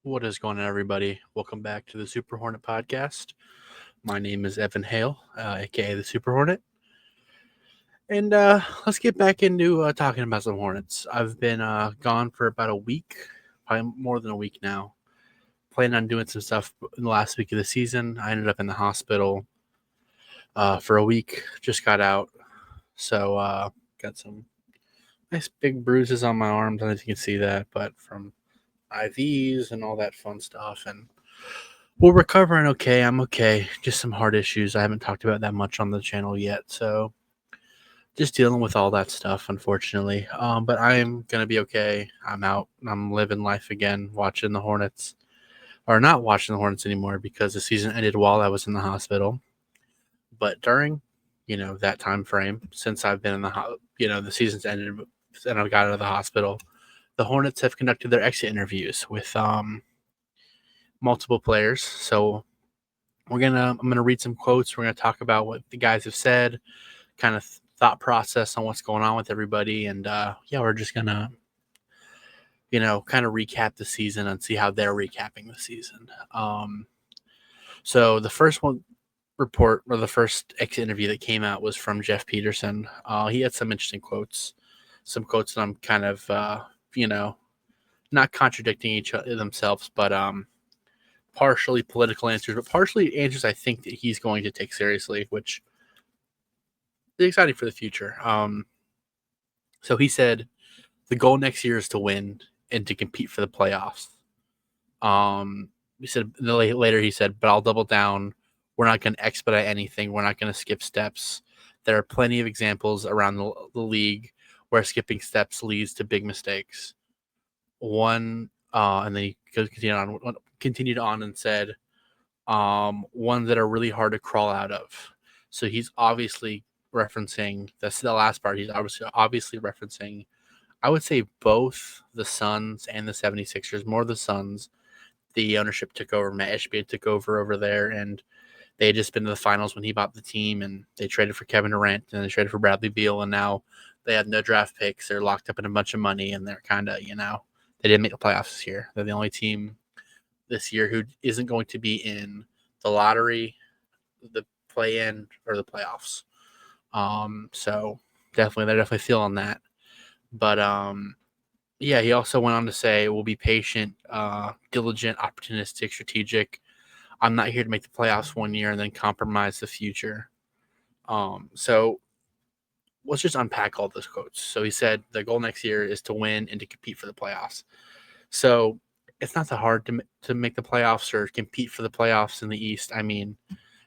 What is going on, everybody? Welcome back to the Super Hornet podcast. My name is Evan Hale, aka the Super Hornet, and let's get back into talking about some Hornets. I've been gone for about a week, probably more than a week now. Planning on doing some stuff in the last week of the season. I ended up in the hospital for a week. Just got out, so got some nice big bruises on my arms. I don't know if you can see that, but from IVs and all that fun stuff, and we're recovering okay. I'm okay. Just some heart issues. I haven't talked about that much on the channel yet. So just dealing with all that stuff, unfortunately. But I'm going to be okay. I'm out. I'm living life again, watching the Hornets. Or not watching the Hornets anymore because the season ended while I was in the hospital. But during, that time frame, since I've been in the season's ended and I got out of the hospital, the Hornets have conducted their exit interviews with multiple players. So I'm gonna read some quotes. We're gonna talk about what the guys have said, kind of thought process on what's going on with everybody, and we're just gonna kind of recap the season and see how they're recapping the season. So the first one report or the first exit interview that came out was from Jeff Peterson. He had some interesting quotes, some quotes that I'm kind of not contradicting each other themselves, but partially political answers, but partially answers I think that he's going to take seriously, which is exciting for the future. So he said the goal next year is to win and to compete for the playoffs. He said later he said, but I'll double down. We're not going to expedite anything. We're not going to skip steps. There are plenty of examples around the league where skipping steps leads to big mistakes. And then he continued on and said, ones that are really hard to crawl out of. So he's obviously referencing that's the last part. He's obviously referencing, I would say, both the Suns and the 76ers, more the Suns. The ownership took over. Matt Ishbia took over there, and they had just been to the finals when he bought the team, and they traded for Kevin Durant, and they traded for Bradley Beal, and now they have no draft picks. They're locked up in a bunch of money, and they're kind of, they didn't make the playoffs this year. They're the only team this year who isn't going to be in the lottery, the play-in, or the playoffs. So they're definitely feeling that. But he also went on to say, we'll be patient, diligent, opportunistic, strategic. I'm not here to make the playoffs one year and then compromise the future. So let's just unpack all those quotes. So he said the goal next year is to win and to compete for the playoffs. So it's not that hard to make the playoffs or compete for the playoffs in the East. I mean,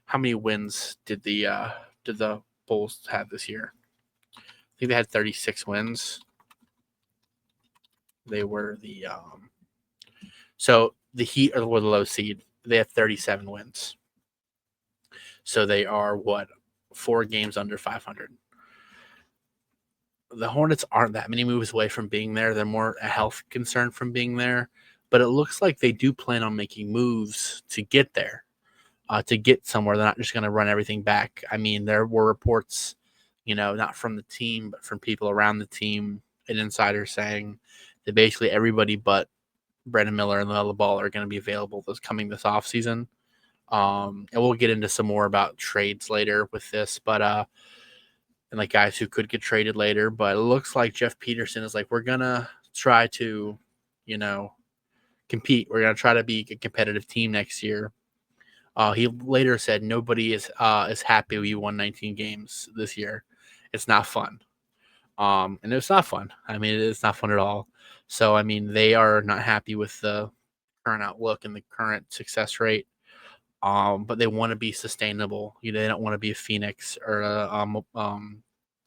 how many wins did the Bulls have this year? I think they had 36 wins. They were so the Heat were the low seed. They have 37 wins. So they are 4 games under 500. The Hornets aren't that many moves away from being there. They're more a health concern from being there. But it looks like they do plan on making moves to get there, to get somewhere. They're not just going to run everything back. I mean, there were reports, not from the team, but from people around the team and insiders saying that basically everybody but Brandon Miller and Lamelo Ball are going to be available this offseason. And we'll get into some more about trades later with this, but and like guys who could get traded later. But it looks like Jeff Peterson is like, we're gonna try to, compete. We're gonna try to be a competitive team next year. He later said nobody is happy we won 19 games this year. It's not fun. And it's not fun. I mean, it's not fun at all. So I mean, they are not happy with the current outlook and the current success rate. But they want to be sustainable. They don't want to be a Phoenix or a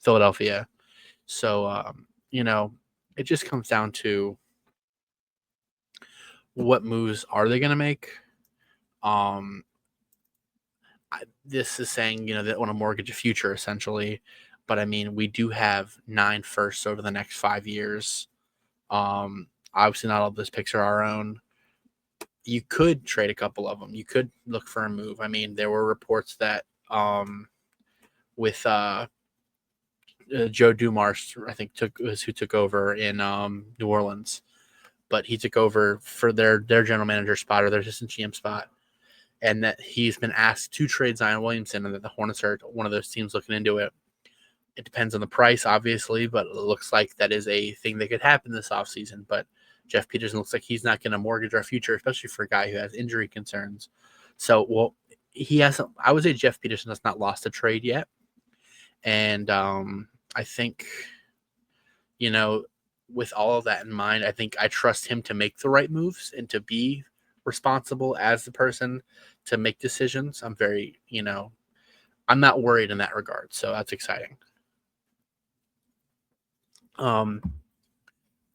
Philadelphia. So it just comes down to what moves are they going to make. This is saying they want to mortgage a future essentially, but I mean we do have 9 firsts over the next 5 years. Obviously, not all of those picks are our own. You could trade a couple of them. You could look for a move. I mean, there were reports that with Joe Dumars, I think who took over in New Orleans. but he took over for their general manager spot or their assistant GM spot, and that he's been asked to trade Zion Williamson, and that the Hornets are one of those teams looking into it. It depends on the price, obviously, but it looks like that is a thing that could happen this offseason. But Jeff Peterson looks like he's not going to mortgage our future, especially for a guy who has injury concerns. So, well, he hasn't. I would say Jeff Peterson has not lost a trade yet, and I think, with all of that in mind, I think I trust him to make the right moves and to be responsible as the person to make decisions. I'm very, I'm not worried in that regard. So that's exciting.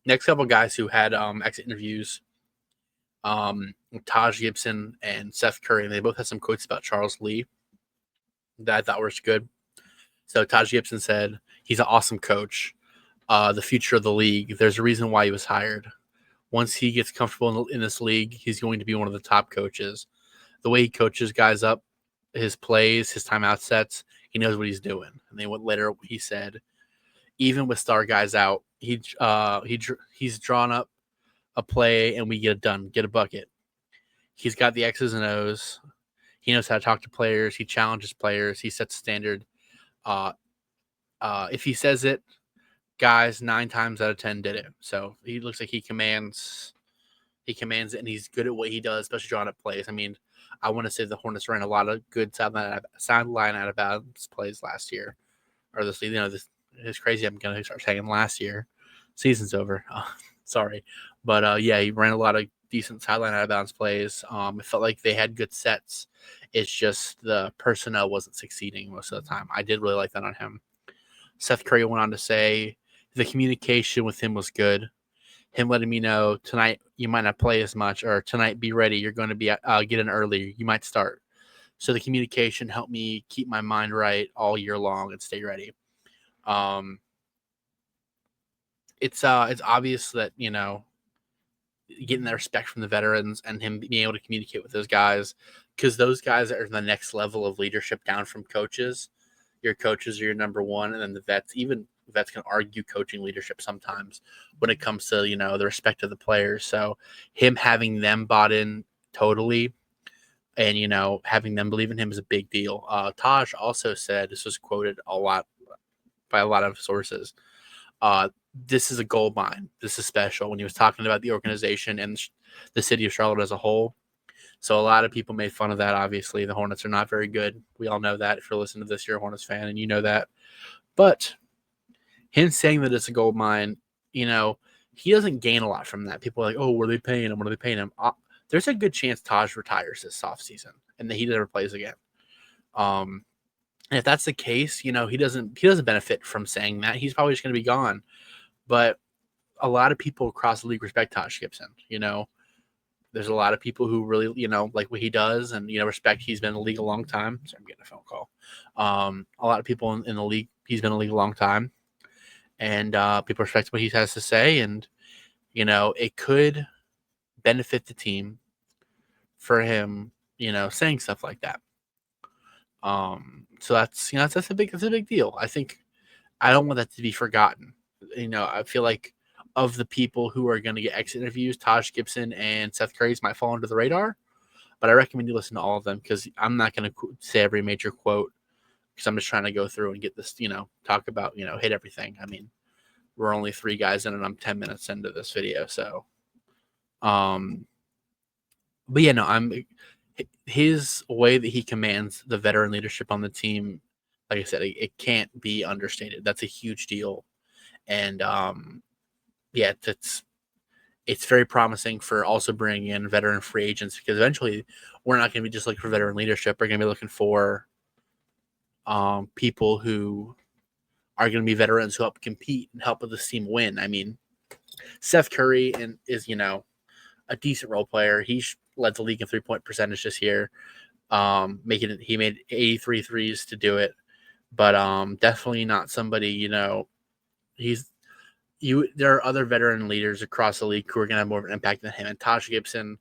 Next couple of guys who had exit interviews, Taj Gibson and Seth Curry, and they both had some quotes about Charles Lee that I thought were good. So Taj Gibson said, he's an awesome coach, the future of the league. There's a reason why he was hired. Once he gets comfortable in this league, he's going to be one of the top coaches. The way he coaches guys up, his plays, his timeout sets, he knows what he's doing. And then later he said, even with star guys out, he's drawn up a play and we get it done, get a bucket. He's got the X's and O's. He knows how to talk to players. He challenges players. He sets standard. If he says it, guys 9 times out of 10 did it. So he looks like he commands it, and he's good at what he does, especially drawing up plays. I mean, I want to say the Hornets ran a lot of good sideline out of bounds plays last year, or this. It's crazy. I'm gonna start saying last year. Season's over. Sorry, but yeah, he ran a lot of decent sideline out of bounds plays. It felt like they had good sets. It's just the personnel wasn't succeeding most of the time. I did really like that on him. Seth Curry went on to say the communication with him was good. Him letting me know tonight you might not play as much, or tonight be ready. You're going to be get in early. You might start. So the communication helped me keep my mind right all year long and stay ready. It's obvious that getting that respect from the veterans and him being able to communicate with those guys, because those guys are the next level of leadership down from coaches. Your coaches are your number one, and then the vets. Even vets can argue coaching leadership sometimes when it comes to the respect of the players. So him having them bought in totally, and having them believe in him is a big deal. Taj also said, this was quoted a lot by a lot of sources, this is a gold mine. This is special, when he was talking about the organization and the city of Charlotte as a whole. So a lot of people made fun of that. Obviously, the Hornets are not very good. We all know that. If you're listening to this, you're a Hornets fan, and you know that. But him saying that it's a gold mine, he doesn't gain a lot from that. People are like, oh, what are they paying him? What are they paying him? There's a good chance Taj retires this offseason and that he never plays again. And if that's the case, he doesn't benefit from saying that. He's probably just going to be gone. But a lot of people across the league respect Taj Gibson. There's a lot of people who really, like what he does and, respect. He's been in the league a long time. Sorry, I'm getting a phone call. A lot of people in the league, he's been in the league a long time. And people respect what he has to say. And, it could benefit the team for him, saying stuff like that. So that's a big deal. I think I don't want that to be forgotten. I feel like of the people who are going to get exit interviews, Taj Gibson and Seth Curry might fall under the radar, but I recommend you listen to all of them, because I'm not going to say every major quote, because I'm just trying to go through and get this, talk about, hit everything. I mean, we're only 3 guys in and I'm 10 minutes into this video. So, but yeah, no, his way that he commands the veteran leadership on the team, like I said, it can't be understated. That's a huge deal. And, yeah, it's very promising for also bringing in veteran free agents, because eventually we're not going to be just looking for veteran leadership. We're going to be looking for people who are going to be veterans who help compete and help this team win. I mean, Seth Curry is a decent role player. He led the league in 3-point percentage this year. He made 83 threes to do it, but definitely not somebody. There are other veteran leaders across the league who are going to have more of an impact than him. And Taj Gibson,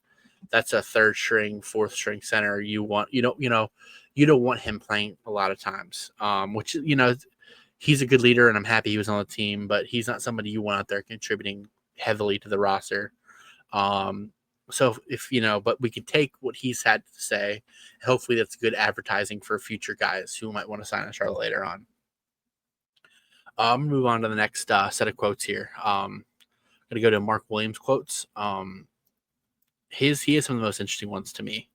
that's a 3rd string, 4th string center. You don't want him playing a lot of times. Which he's a good leader, and I'm happy he was on the team, but he's not somebody you want out there contributing heavily to the roster. So if but we could take what he's had to say. Hopefully, that's good advertising for future guys who might want to sign in Charlotte later on. I'm gonna move on to the next set of quotes here. I'm gonna go to Mark Williams quotes. He has some of the most interesting ones to me.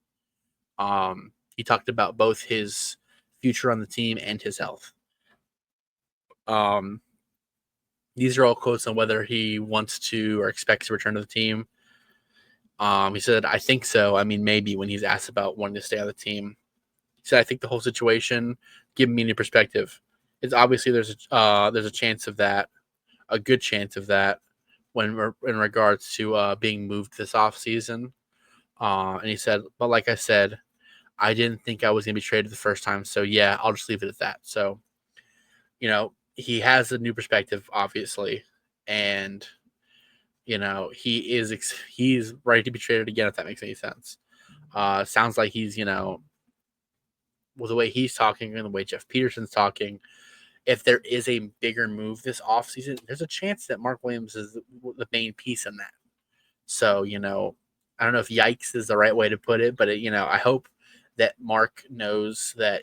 He talked about both his future on the team and his health. These are all quotes on whether he wants to or expects to return to the team. He said, "I think so. I mean, maybe." When he's asked about wanting to stay on the team, he said, "I think the whole situation, giving me new perspective, it's obviously there's a chance of that, a good chance of that, when in regards to being moved this off season." And he said, "But like I said, I didn't think I was going to be traded the first time. So yeah, I'll just leave it at that." So, he has a new perspective, obviously, and he's ready to be traded again, if that makes any sense. Sounds like he's with the way he's talking and the way Jeff Peterson's talking. If there is a bigger move this offseason, there's a chance that Mark Williams is the main piece in that. So, I don't know if yikes is the right way to put it, but I hope that Mark knows that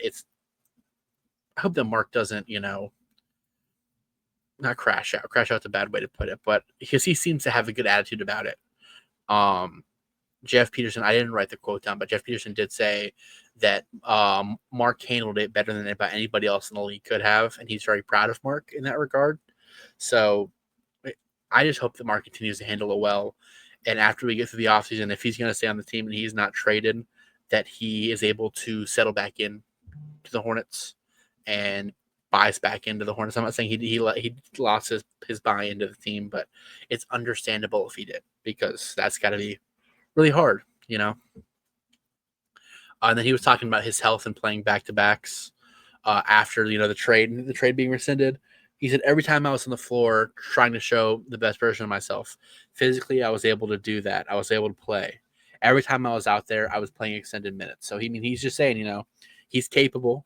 I hope that Mark doesn't, not crash out. Crash out's a bad way to put it, but because he seems to have a good attitude about it. Um, Jeff Peterson, I didn't write the quote down, but Jeff Peterson did say that Mark handled it better than anybody else in the league could have, and he's very proud of Mark in that regard. So I just hope that Mark continues to handle it well. And after we get through the offseason, if he's going to stay on the team and he's not traded, that he is able to settle back in to the Hornets and buys back into the Hornets. I'm not saying he lost his buy into the team, but it's understandable if he did, because that's got to be really hard. And then he was talking about his health and playing back to backs after the trade being rescinded. He said, every time I was on the floor trying to show the best version of myself, physically I was able to do that. I was able to play. Every time I was out there, I was playing extended minutes. So he's just saying, he's capable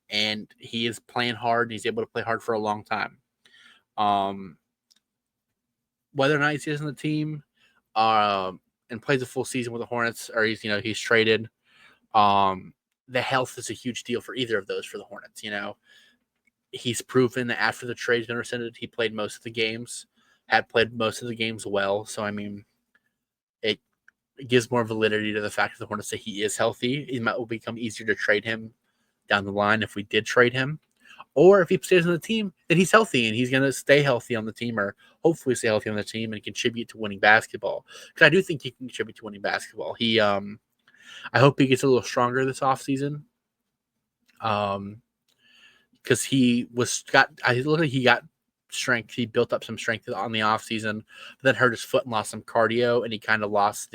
and he is playing hard. And he's able to play hard for a long time. Whether or not he stays on the team and plays a full season with the Hornets, or he's traded, the health is a huge deal for either of those for the Hornets. He's proven that after the trade's been rescinded, he played most of the games, had played most of the games well. So, it gives more validity to the fact that the Hornets say he is healthy. It will become easier to trade him down the line if we did trade him. Or if he stays on the team, then he's healthy and he's going to stay healthy on the team, or hopefully stay healthy on the team and contribute to winning basketball. Because I do think he can contribute to winning basketball. I hope he gets a little stronger this offseason. Because he got strength. He built up some strength on the offseason, but then hurt his foot and lost some cardio, and he kind of lost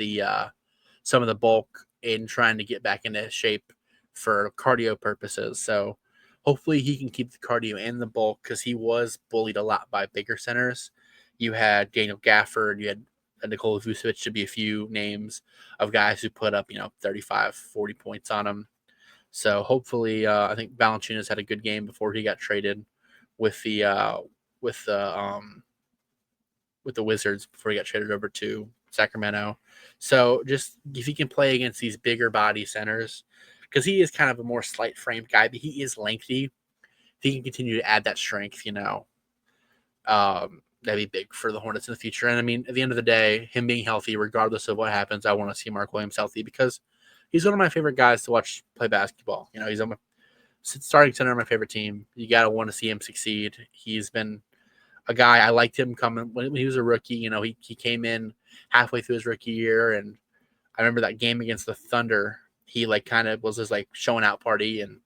some of the bulk in trying to get back into shape for cardio purposes. So hopefully he can keep the cardio and the bulk, because he was bullied a lot by bigger centers. You had Daniel Gafford, you had Nikola Vucevic, to be a few names of guys who put up 35, 40 points on him. So hopefully, I think Valanciunas had a good game before he got traded with the Wizards, before he got traded over to Sacramento. So just if he can play against these bigger body centers, because he is kind of a more slight framed guy, but he is lengthy. If he can continue to add that strength, that'd be big for the Hornets in the future. And at the end of the day, him being healthy, regardless of what happens, I want to see Mark Williams healthy, because he's one of my favorite guys to watch play basketball. He's on my starting center of my favorite team. You got to want to see him succeed. He's been a guy, I liked him coming when he was a rookie. He came in halfway through his rookie year, and I remember that game against the Thunder. He kind of was his showing out party, and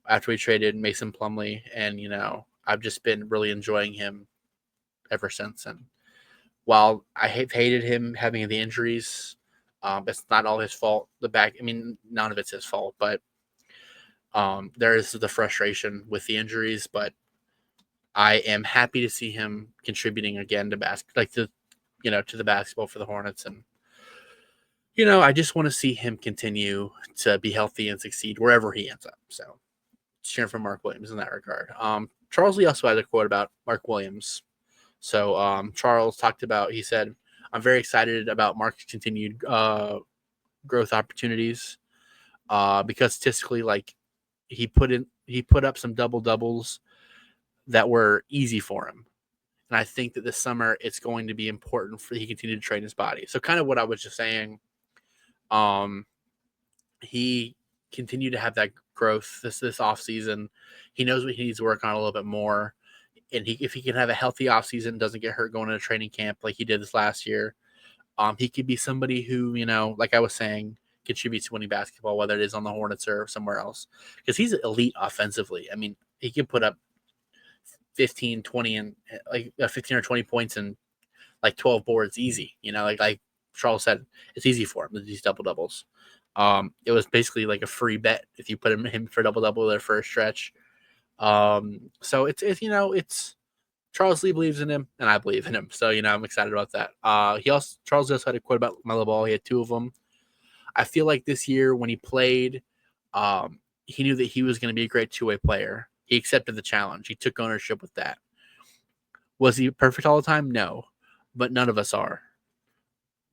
after we traded Mason Plumlee, and I've just been really enjoying him ever since. And while I hated him having the injuries, it's not all his fault. None of it's his fault, but there is the frustration with the injuries. But I am happy to see him contributing again to to the basketball for the Hornets. And I just want to see him continue to be healthy and succeed wherever he ends up. So, cheering for Mark Williams in that regard. Charles Lee also had a quote about Mark Williams. So Charles talked about, he said, I'm very excited about Mark's continued growth opportunities because statistically, like he put up some double doubles that were easy for him. And I think that this summer it's going to be important for he continue to train his body. So kind of what I was just saying, he continued to have that growth this off season. He knows what he needs to work on a little bit more. And if he can have a healthy off season, doesn't get hurt going into training camp like he did this last year, he could be somebody who, like I was saying, contributes to winning basketball, whether it is on the Hornets or somewhere else. Because he's elite offensively. I mean, he can put up 15, 20, and like 15 or 20 points and like 12 boards easy. Like Charles said, it's easy for him with these double doubles. It was basically like a free bet if you put him for double double there for a stretch. So it's Charles Lee believes in him, and I believe in him. So I'm excited about that. Charles also had a quote about Melo Ball. He had two of them. I feel like this year when he played, he knew that he was going to be a great two-way player. He accepted the challenge. He took ownership with that. Was he perfect all the time? No, but none of us are.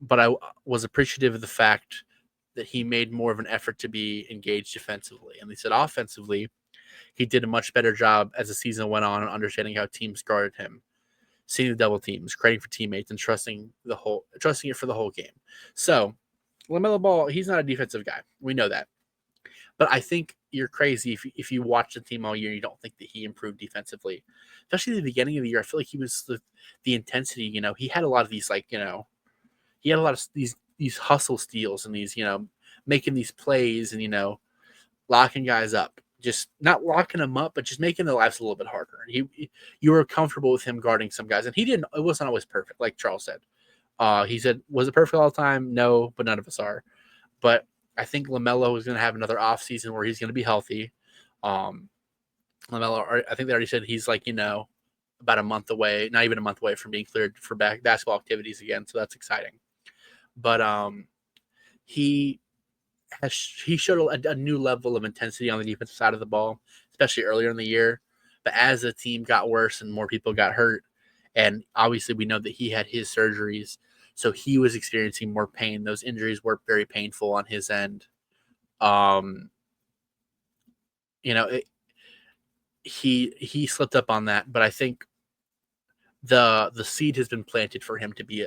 But I was appreciative of the fact that he made more of an effort to be engaged defensively. And they said offensively, he did a much better job as the season went on, understanding how teams guarded him, seeing the double teams, creating for teammates, and trusting it for the whole game. So LaMelo Ball, he's not a defensive guy. We know that. But I think you're crazy if you watch the team all year and you don't think that he improved defensively. Especially at the beginning of the year, I feel like he was the intensity. He had a lot of these he had a lot of these hustle steals and these making these plays and locking guys up. Just not locking them up, but just making their lives a little bit harder. You were comfortable with him guarding some guys, and he didn't. It wasn't always perfect, like Charles said. He said, "Was it perfect all the time? No, but none of us are." But I think LaMelo is going to have another off season where he's going to be healthy. LaMelo, I think they already said he's about a month away, not even a month away from being cleared for basketball activities again. So that's exciting. But he showed a new level of intensity on the defensive side of the ball, especially earlier in the year. But as the team got worse and more people got hurt, and obviously we know that he had his surgeries, so he was experiencing more pain. Those injuries were very painful on his end. He slipped up on that, but I think the seed has been planted for him to be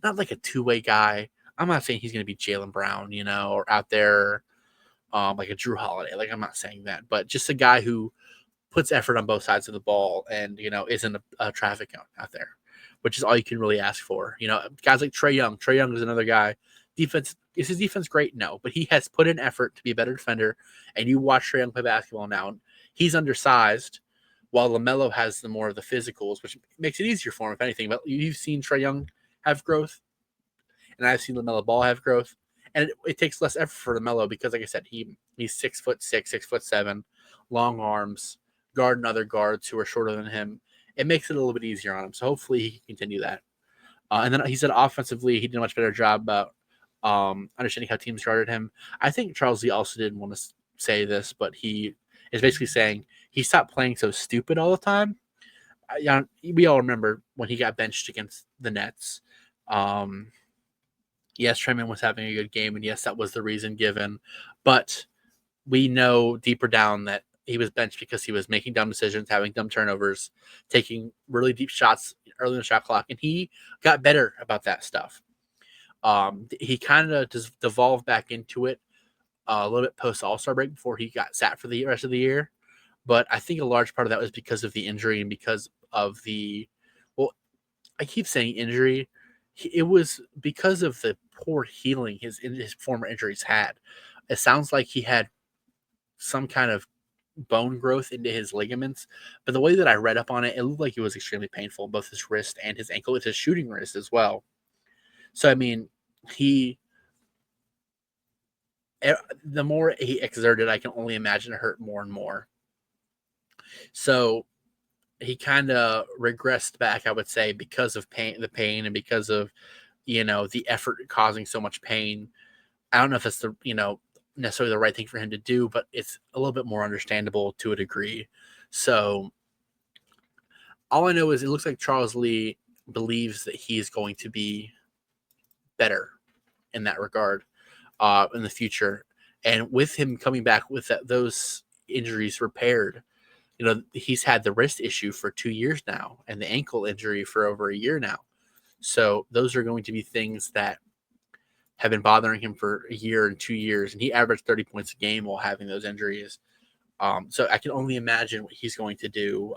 not like a two-way guy. I'm not saying he's going to be Jaylen Brown, or out there like a Drew Holiday. Like, I'm not saying that, but just a guy who puts effort on both sides of the ball and, isn't a traffic count out there, which is all you can really ask for. Guys like Trae Young. Trae Young is another guy. Is his defense great? No, but he has put in effort to be a better defender. And you watch Trae Young play basketball now. He's undersized, while LaMelo has more of the physicals, which makes it easier for him, if anything. But you've seen Trae Young have growth, and I've seen LaMelo Ball have growth. And it takes less effort for LaMelo because, like I said, he's 6'6", 6'7", long arms, guarding other guards who are shorter than him. It makes it a little bit easier on him. So hopefully he can continue that. And then he said offensively, he did a much better job about understanding how teams guarded him. I think Charles Lee also didn't want to say this, but he is basically saying he stopped playing so stupid all the time. We all remember when he got benched against the Nets. Yes, Trayman was having a good game, and yes, that was the reason given. But we know deeper down that he was benched because he was making dumb decisions, having dumb turnovers, taking really deep shots early in the shot clock, and he got better about that stuff. He kind of just devolved back into it a little bit post All-Star break before he got sat for the rest of the year. But I think a large part of that was because of the injury and because of I keep saying injury. It was because of the poor healing his former injuries had. It sounds like he had some kind of bone growth into his ligaments, but the way that I read up on it, it looked like it was extremely painful, both his wrist and his ankle. It's his shooting wrist as well. So, I mean, the more he exerted, I can only imagine it hurt more and more. So he kind of regressed back, I would say, because of the pain and because of, the effort causing so much pain. I don't know if that's necessarily the right thing for him to do, but it's a little bit more understandable to a degree. So all I know is it looks like Charles Lee believes that he is going to be better in that regard in the future. And with him coming back with those injuries repaired, he's had the wrist issue for 2 years now and the ankle injury for over a year now. So those are going to be things that have been bothering him for a year and 2 years, and he averaged 30 points a game while having those injuries. So I can only imagine what he's going to do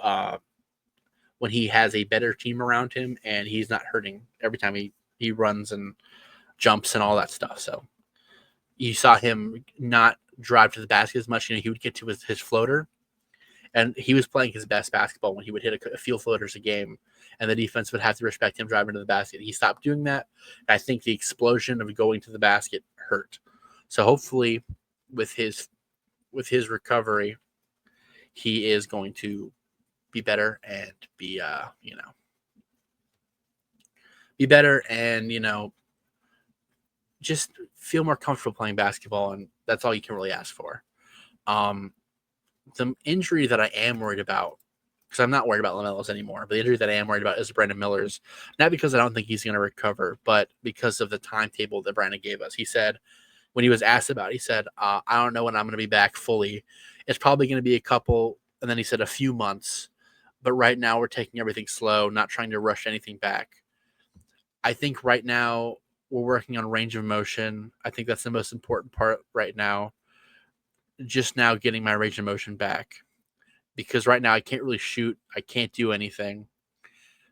when he has a better team around him and he's not hurting every time he runs and jumps and all that stuff. So you saw him not drive to the basket as much. He would get to his floater, and he was playing his best basketball when he would hit a few floaters a game, and the defense would have to respect him driving to the basket. He stopped doing that. I think the explosion of going to the basket hurt. So hopefully with his recovery, he is going to be better and be better and just feel more comfortable playing basketball, and that's all you can really ask for. The injury that I am worried about, because I'm not worried about LaMelo's anymore, but the injury that I am worried about is Brandon Miller's. Not because I don't think he's going to recover, but because of the timetable that Brandon gave us. He said, when he was asked about it, he said, I don't know when I'm going to be back fully. It's probably going to be a couple, and then he said a few months. But right now we're taking everything slow, not trying to rush anything back. I think right now we're working on range of motion. I think that's the most important part right now. Just now getting my range of motion back, because right now I can't really shoot. I can't do anything.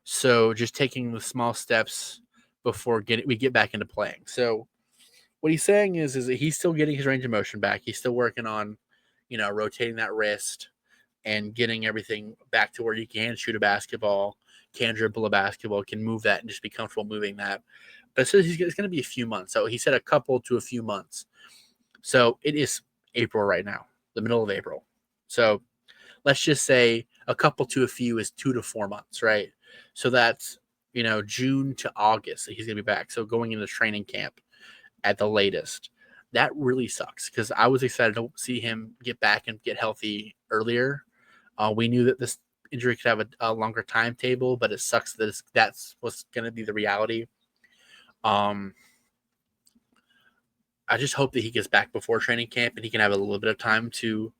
So just taking the small steps before we get back into playing. So what he's saying is that he's still getting his range of motion back. He's still working on, rotating that wrist and getting everything back to where you can shoot a basketball, can dribble a basketball, can move that and just be comfortable moving that. But so it's going to be a few months. So he said a couple to a few months. So it is April right now, the middle of April. So let's just say a couple to a few is 2 to 4 months, right? So that's, June to August that he's going to be back. So going into training camp at the latest. That really sucks because I was excited to see him get back and get healthy earlier. We knew that this injury could have a longer timetable, but it sucks that that's what's going to be the reality. I just hope that he gets back before training camp and he can have a little bit of time to,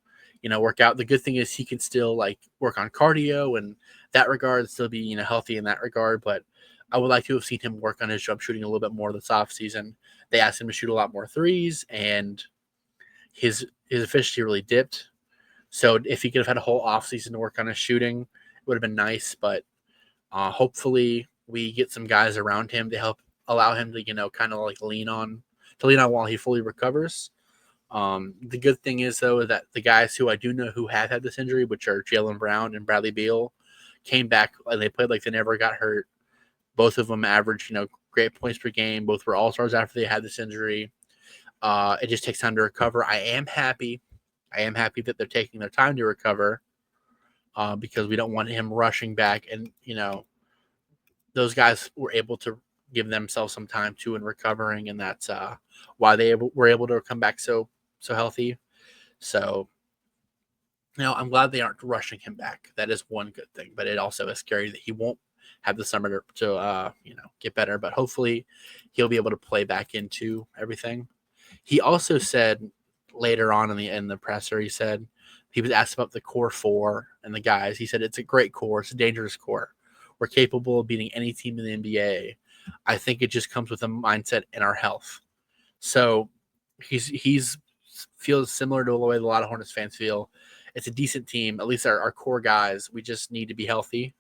work out. The good thing is he can still work on cardio and that regard, still be, healthy in that regard. But I would like to have seen him work on his jump shooting a little bit more this offseason. They asked him to shoot a lot more threes, and his efficiency really dipped. So if he could have had a whole offseason to work on his shooting, it would have been nice. But hopefully we get some guys around him to help allow him to, kind of lean on while he fully recovers. The good thing is, though, that the guys who I do know who have had this injury, which are Jaylen Brown and Bradley Beal, came back and they played like they never got hurt. Both of them averaged, great points per game. Both were all-stars after they had this injury. It just takes time to recover. I am happy that they're taking their time to recover because we don't want him rushing back. And, those guys were able to give themselves some time too in recovering, and that's why they were able to come back so healthy. So, I'm glad they aren't rushing him back. That is one good thing, but it also is scary that he won't have the summer to get better, but hopefully he'll be able to play back into everything. He also said later on in the presser, he was asked about the core four and the guys. He said, it's a great core. It's a dangerous core. We're capable of beating any team in the NBA. I think it just comes with a mindset and our health. So he's feels similar to the way a lot of Hornets fans feel. It's a decent team. At least our core guys, we just need to be healthy.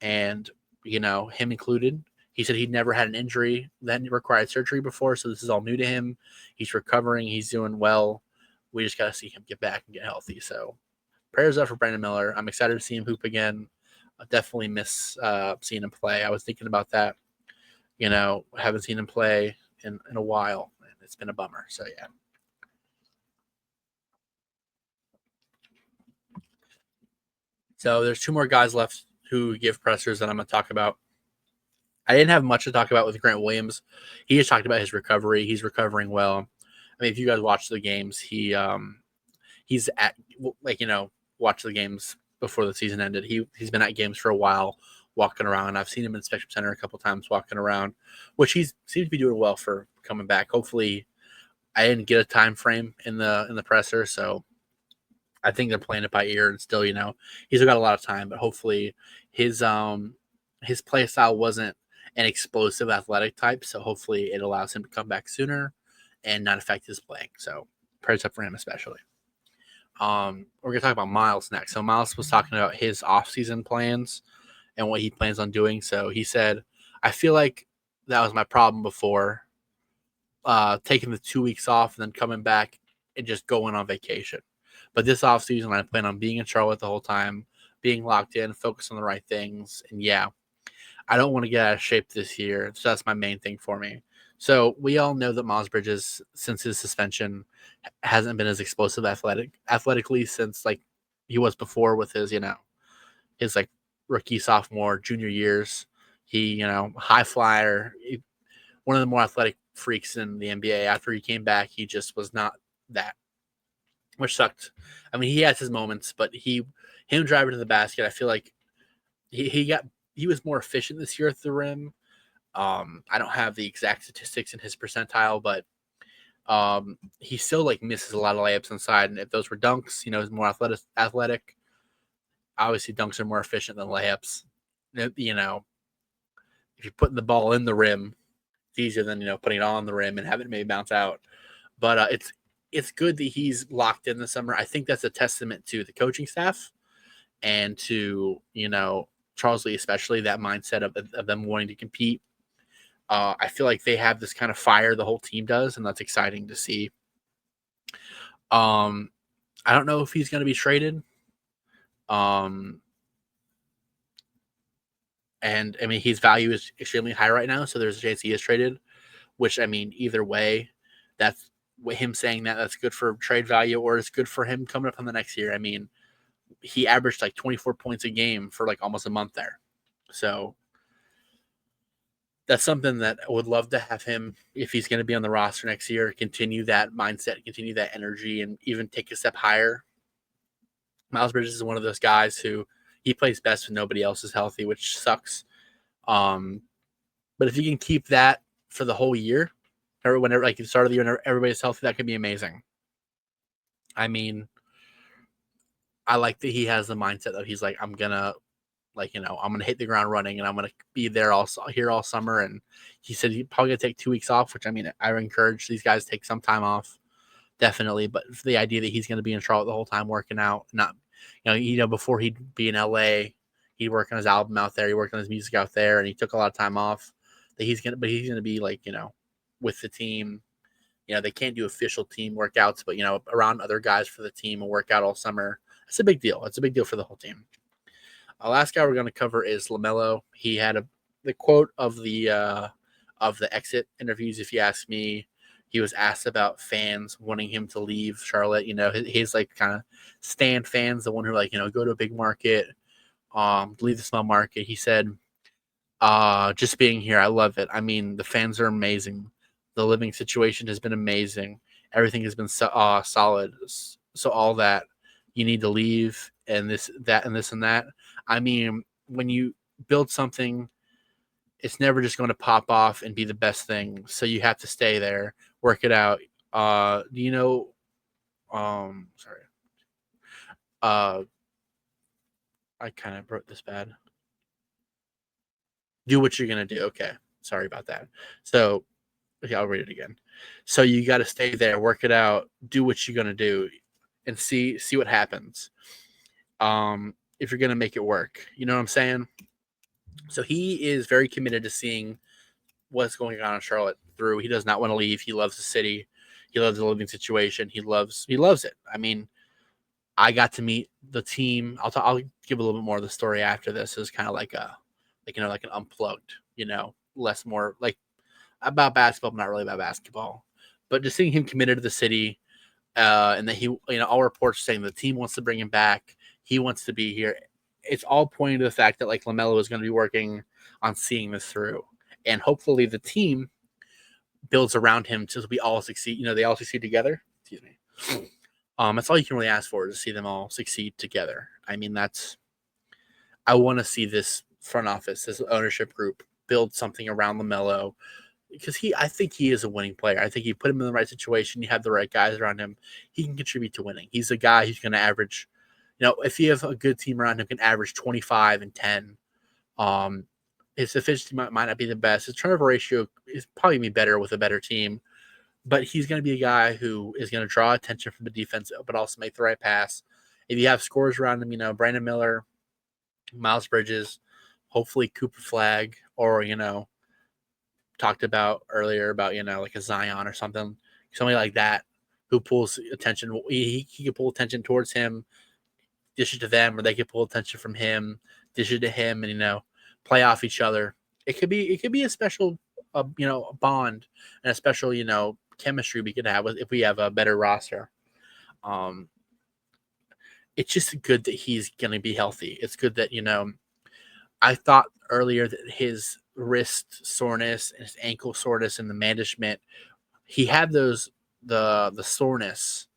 And, him included. He said he'd never had an injury that required surgery before, so this is all new to him. He's recovering. He's doing well. We just got to see him get back and get healthy. So prayers up for Brandon Miller. I'm excited to see him hoop again. I definitely miss seeing him play. I was thinking about that. Haven't seen him play in a while, and it's been a bummer. So, yeah. So there's 2 more guys left who give pressers that I'm going to talk about. I didn't have much to talk about with Grant Williams. He just talked about his recovery. He's recovering well. I mean, if you guys watch the games, he's at watch the games before the season ended. He's been at games for a while, walking around. I've seen him in the Spectrum Center a couple times walking around, which he seems to be doing well for coming back. Hopefully, I didn't get a time frame in the presser, so I think they're playing it by ear, and still, he's got a lot of time. But hopefully, his play style wasn't an explosive athletic type, so hopefully it allows him to come back sooner and not affect his playing. So prayers up for him especially. We're gonna talk about Miles next. So Miles was talking about his off-season plans and what he plans on doing. So he said, "I feel like that was my problem before, taking the 2 weeks off and then coming back and just going on vacation. But this offseason, I plan on being in Charlotte the whole time, being locked in, focused on the right things. And yeah, I don't want to get out of shape this year. So that's my main thing for me." So we all know that Miles Bridges, since his suspension, hasn't been as explosive athletically since like he was before with his like rookie, sophomore, junior years. He, high flyer, one of the more athletic freaks in the NBA. After he came back, he just was not that, which sucked. I mean, he has his moments, but him driving to the basket, I feel like he was more efficient this year at the rim. I don't have the exact statistics in his percentile, but he still like misses a lot of layups inside. And if those were dunks, he's more athletic. Obviously, dunks are more efficient than layups. If you're putting the ball in the rim, it's easier than putting it on the rim and having it maybe bounce out. But it's good that he's locked in this summer. I think that's a testament to the coaching staff and to Charles Lee, especially that mindset of them wanting to compete. I feel like they have this kind of fire, the whole team does, and that's exciting to see. I don't know if he's going to be traded. And I mean, his value is extremely high right now, so there's a chance he is traded. Which, I mean, either way, that's him saying that's good for trade value, or it's good for him coming up on the next year. I mean, he averaged like 24 points a game for like almost a month there. So that's something that I would love to have him, if he's going to be on the roster next year, continue that mindset, continue that energy, and even take a step higher. Miles Bridges is one of those guys who he plays best when nobody else is healthy, which sucks. But if you can keep that for the whole year, or whenever, like the start of the year, when everybody's healthy, that could be amazing. I mean, I like that he has the mindset that he's like, I'm gonna hit the ground running, and I'm gonna be there all summer. And he said he's probably gonna take 2 weeks off, which I mean, I encourage these guys to take some time off, definitely. But for the idea that he's gonna be in Charlotte the whole time working out, not before he'd be in LA, he'd work on his album out there, he worked on his music out there, and he took a lot of time off. That he's gonna be like with the team. They can't do official team workouts, but around other guys for the team and work out all summer. It's a big deal. It's a big deal for the whole team. The last guy we're going to cover is LaMelo. He had the quote of the exit interviews. If you ask me, he was asked about fans wanting him to leave Charlotte. His like kind of stand fans, the one who like go to a big market, leave the small market. He said, "Just being here, I love it. I mean, the fans are amazing. The living situation has been amazing. Everything has been solid. So all that, you need to leave, and this, that, and this, and that. I mean, when you build something, it's never just going to pop off and be the best thing. So you have to stay there, work it out. Sorry. I kind of wrote this bad. Do what you're going to do. Okay. Sorry about that. So, okay, I'll read it again. So you got to stay there, work it out, do what you're going to do, and see what happens. If you're going to make it work, you know what I'm saying? So he is very committed to seeing what's going on in Charlotte through. He does not want to leave. He loves the city. He loves the living situation. He loves it. I mean, I got to meet the team. I'll give a little bit more of the story after this. It's kind of like like an unplugged, less more like about basketball, but not really about basketball. But just seeing him committed to the city, and that he, all reports saying the team wants to bring him back. He wants to be here. It's all pointing to the fact that like LaMelo is going to be working on seeing this through, and hopefully the team builds around him so we all succeed. They all succeed together. Excuse me. That's all you can really ask for, is to see them all succeed together. I mean, I want to see this front office, this ownership group, build something around LaMelo because I think he is a winning player. I think you put him in the right situation, you have the right guys around him, he can contribute to winning. He's a guy who's going to average, if you have a good team around him, can average 25 and 10. His efficiency might not be the best. His turnover ratio is probably be better with a better team, but he's going to be a guy who is going to draw attention from the defense, but also make the right pass. If you have scores around him, Brandon Miller, Miles Bridges, hopefully Cooper Flag, or talked about earlier about like a Zion or something, somebody like that who pulls attention. He can pull attention towards him, dish it to them, or they can pull attention from him, dish it to him, and play off each other. It could be a special, bond and a special chemistry we could have if we have a better roster. It's just good that he's going to be healthy. It's good that I thought earlier that his wrist soreness and his ankle soreness and the management, he had the soreness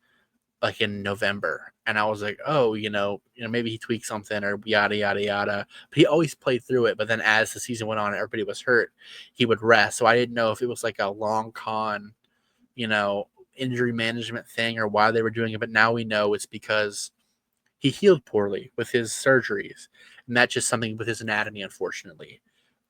like in November, and I was like, oh, maybe he tweaked something or yada yada yada. But he always played through it. But then as the season went on, and everybody was hurt, he would rest. So I didn't know if it was like a long con, injury management thing or why they were doing it. But now we know it's because he healed poorly with his surgeries, and that's just something with his anatomy, unfortunately.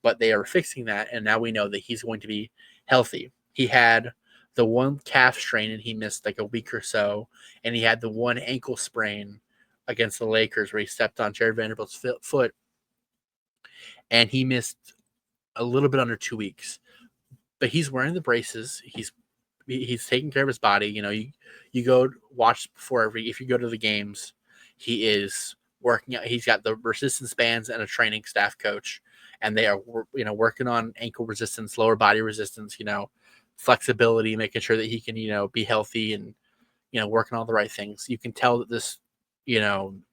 But they are fixing that, and now we know that he's going to be healthy. He had the one calf strain, and he missed like a week or so, and he had the one ankle sprain against the Lakers where he stepped on Jared Vanderbilt's foot, and he missed a little bit under 2 weeks. But he's wearing the braces. He's taking care of his body. You go watch if you go to the games, he is working out. He's got the resistance bands and a training staff coach, and they are working on ankle resistance, lower body resistance, flexibility, making sure that he can be healthy and working all the right things. You can tell that this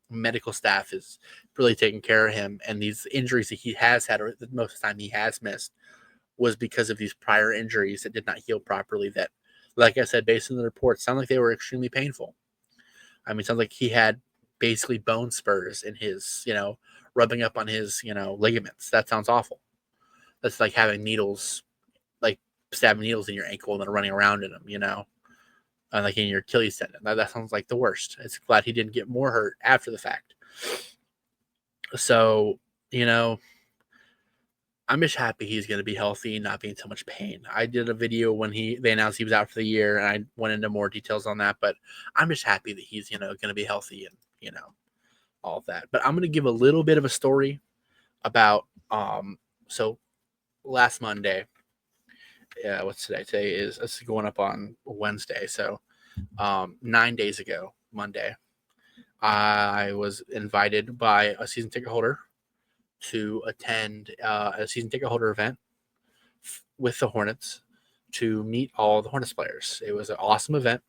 medical staff is really taking care of him, and these injuries that he has had, or most of the time he has missed, was because of these prior injuries that did not heal properly. That, like I said, based on the reports, sound like they were extremely painful. I mean, it sounds like he had basically bone spurs in his, rubbing up on his, ligaments. That sounds awful. That's like having needles, like stabbing needles in your ankle and then running around in them, like in your Achilles tendon. That sounds like the worst. It's glad he didn't get more hurt after the fact. So, I'm just happy he's going to be healthy and not be in so much pain. I did a video when they announced he was out for the year, and I went into more details on that, but I'm just happy that he's, going to be healthy and, all of that. But I'm going to give a little bit of a story about, so last Monday, what's today? Today is, it's going up on Wednesday. So, 9 days ago, Monday, I was invited by a season ticket holder to attend a season ticket holder event with the Hornets to meet all the Hornets players. It was an awesome event.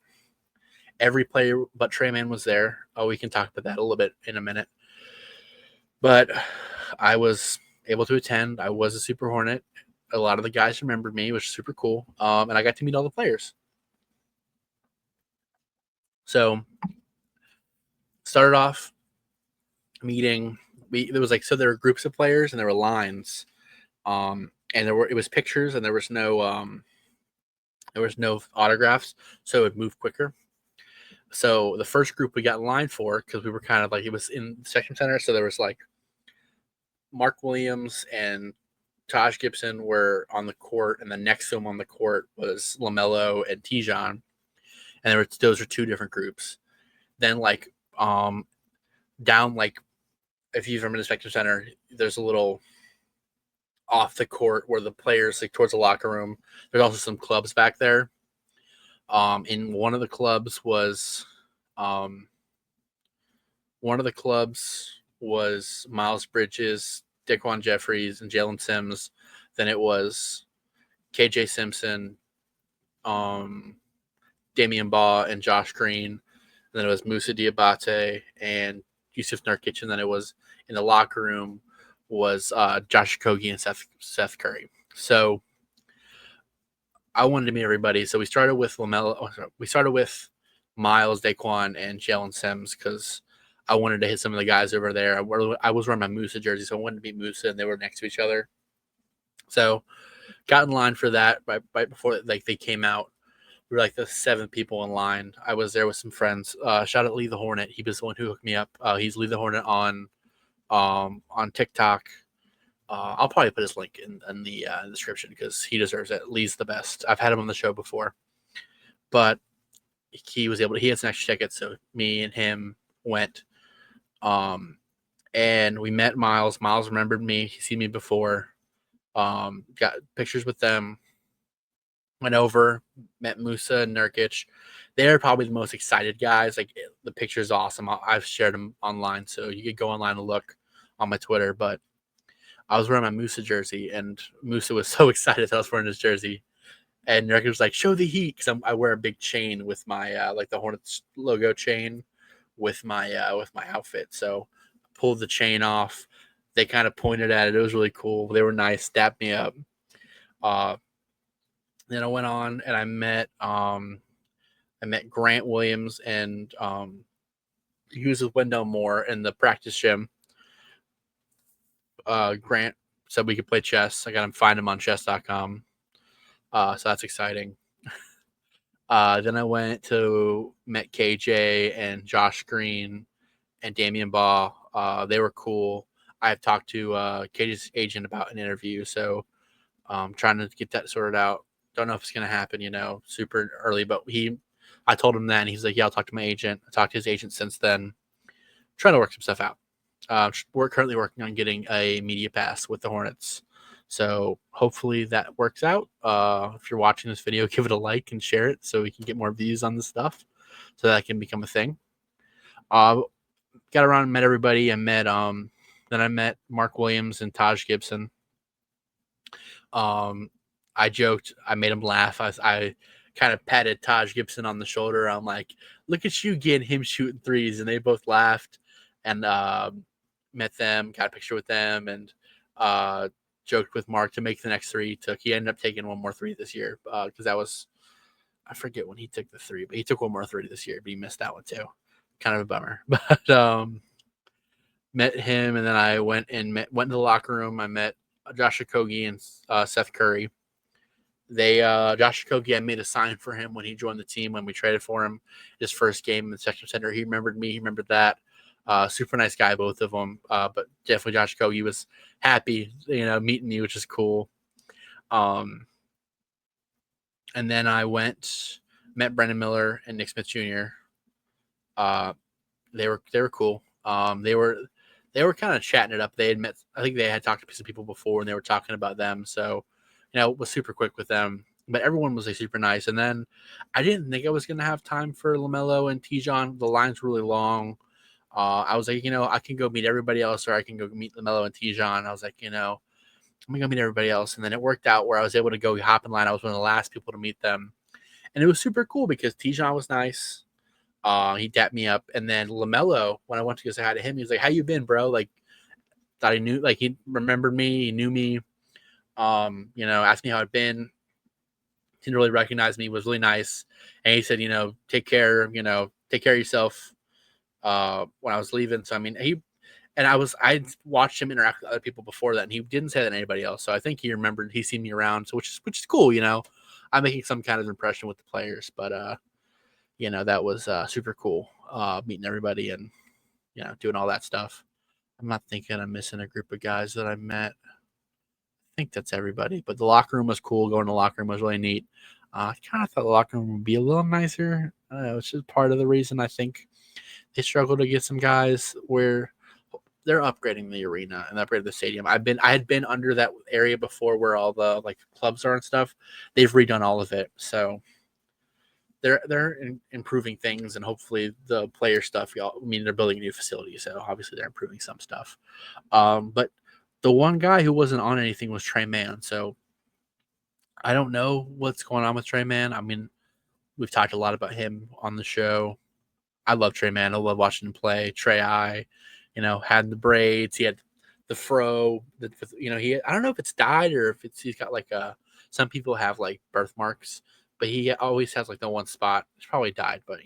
Every player but Trey Mann was there. Oh, we can talk about that a little bit in a minute. But I was able to attend. I was a Super Hornet. A lot of the guys remembered me, which is super cool. And I got to meet all the players. So started off meeting. There were groups of players and there were lines. And it was pictures and there was no autographs, so it would move quicker. So the first group we got in line for, because we were kind of like, it was in the section center, so there was like Mark Williams and Taj Gibson were on the court, and the next to him on the court was LaMelo and Tijon, and those are two different groups. Then down if you've ever been to the Spectrum Center, there's a little off the court where the players towards the locker room. There's also some clubs back there. In one of the clubs was Miles Bridges, Daquan Jeffries, and Jalen Sims. Then it was KJ Simpson, Damian Baugh, and Josh Green. And then it was Moussa Diabate and Yusuf Nurkic. And then it was in the locker room was Josh Okogie and Seth Curry. So I wanted to meet everybody. So we started with LaMelo. We started with Miles, Daquan, and Jalen Sims because I wanted to hit some of the guys over there. I was wearing my Musa jersey, so I wanted to beat Musa, and they were next to each other. So got in line for that right before like they came out. We were like the 7 people in line. I was there with some friends. Shout out Lee the Hornet. He was the one who hooked me up. He's Lee the Hornet on TikTok. I'll probably put his link in the description because he deserves it. Lee's the best. I've had him on the show before, but he was able to. He had some extra tickets, so me and him went. And we met Miles. Miles remembered me. He's seen me before. Got pictures with them. Went over, met Musa and Nurkic. They're probably the most excited guys. Like the picture's awesome. I've shared them online, so you could go online and look on my Twitter. But I was wearing my Musa jersey, and Musa was so excited that I was wearing his jersey. And Nurkic was like, "Show the heat," because I wear a big chain with my like the Hornets logo chain with my outfit. So I pulled the chain off. They kind of pointed at it. It was really cool. They were nice. Dapped me up. Uh, then I went on and I met Grant Williams and he was with Wendell Moore in the practice gym. Grant said we could play chess. I got him find him on chess.com. So that's exciting. Then I went to met KJ and Josh Green and Damian Baugh. They were cool. I've talked to KJ's agent about an interview, so trying to get that sorted out. Don't know if it's going to happen, super early, but I told him that, and he's like, yeah, I'll talk to my agent. I talked to his agent since then, trying to work some stuff out. We're currently working on getting a media pass with the Hornets. So hopefully that works out. If you're watching this video, give it a like and share it so we can get more views on this stuff so that can become a thing. Got around and met everybody. Then I met Mark Williams and Taj Gibson. I joked, I made him laugh. I kind of patted Taj Gibson on the shoulder. I'm like, look at you getting him shooting threes. And they both laughed and met them, got a picture with them, and joked with Mark to make the next 3 he took. He ended up taking one more 3 this year because that was, I forget when he took the 3, but he took one more 3 this year, but he missed that one too. Kind of a bummer. But met him, and then I went into the locker room. I met Josh Okogie and Seth Curry. Josh Okogie, I made a sign for him when he joined the team when we traded for him. His first game in the Section Center, he remembered me. He remembered that. Super nice guy, both of them. But definitely Josh Okogie was happy, meeting me, which is cool. And then I met Brendan Miller and Nick Smith Jr. They were cool. They were kind of chatting it up. I think they had talked to some people before, and they were talking about them. So, it was super quick with them. But everyone was like super nice. And then I didn't think I was going to have time for LaMelo and Tijon. The line's really long. I was like, I can go meet everybody else, or I can go meet LaMelo and Tijon. I was like, I'm going to go meet everybody else. And then it worked out where I was able to go hop in line. I was one of the last people to meet them. And it was super cool because Tijon was nice. He dapped me up. And then LaMelo, when I went to go say hi to him, he was like, how you been, bro? Like, thought he knew, like, he remembered me. He knew me. Asked me how I'd been. Didn't really recognize me. Was really nice. And he said, take care of yourself. When I was leaving. So, I mean, I watched him interact with other people before that, and he didn't say that to anybody else. So I think he remembered he's seen me around. So which is cool. I'm making some kind of impression with the players, but that was super cool. Meeting everybody and, doing all that stuff. I'm not thinking I'm missing a group of guys that I met. I think that's everybody, but the locker room was cool. Going to the locker room was really neat. I kind of thought the locker room would be a little nicer, which is part of the reason I think they struggle to get some guys where they're upgrading the arena and upgrading the stadium. I had been under that area before where all the like clubs are and stuff. They've redone all of it, so they're improving things, and hopefully the player stuff. They're building a new facility, so obviously they're improving some stuff. But the one guy who wasn't on anything was Trey Mann. So I don't know what's going on with Trey Mann. I mean, we've talked a lot about him on the show. I love Trey Mann. I love watching him play. Trey I, had the braids. He had the fro. I don't know if it's dyed or if he's got like some people have like birthmarks, but he always has like the one spot. It's probably dyed, but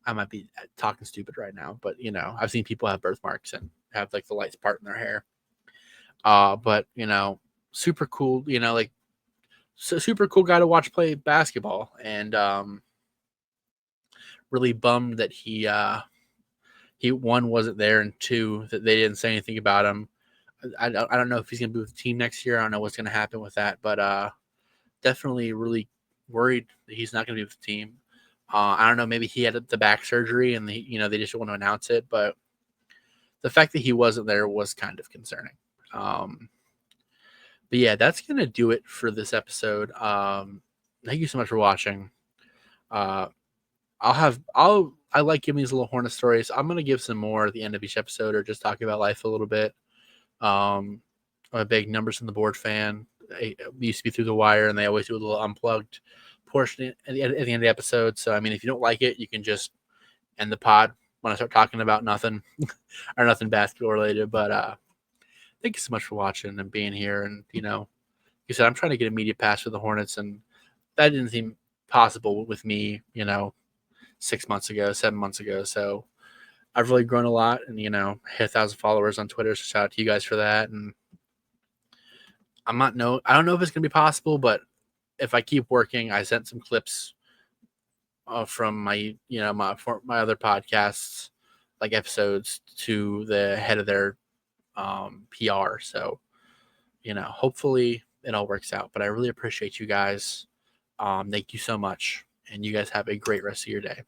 I might be talking stupid right now, but I've seen people have birthmarks and have like the lights part in their hair. But super cool. Like super cool guy to watch play basketball, and really bummed that he one wasn't there, and two that they didn't say anything about him. I don't know if he's gonna be with the team next year. I don't know what's gonna happen with that, but definitely really worried that he's not gonna be with the team. I don't know. Maybe he had the back surgery, and they just want to announce it. But the fact that he wasn't there was kind of concerning. Um, but yeah, that's gonna do it for this episode. Thank you so much for watching. Uh, I like giving these little Hornet stories. I'm gonna give some more at the end of each episode, or just talk about life a little bit. I'm a big Numbers on the Board fan. I used to be Through the Wire, and they always do a little unplugged portion at the end of the episode. So, I mean, if you don't like it, you can just end the pod when I start talking about nothing or nothing basketball related. But thank you so much for watching and being here. And, like you said, I'm trying to get a media pass for the Hornets, and that didn't seem possible with me, 6 months ago, 7 months ago. So I've really grown a lot, and hit 1,000 followers on Twitter. So shout out to you guys for that. And I don't know if it's gonna be possible, but if I keep working, I sent some clips from my my other podcasts, like episodes, to the head of their PR. So hopefully it all works out. But I really appreciate you guys. Thank you so much, and you guys have a great rest of your day.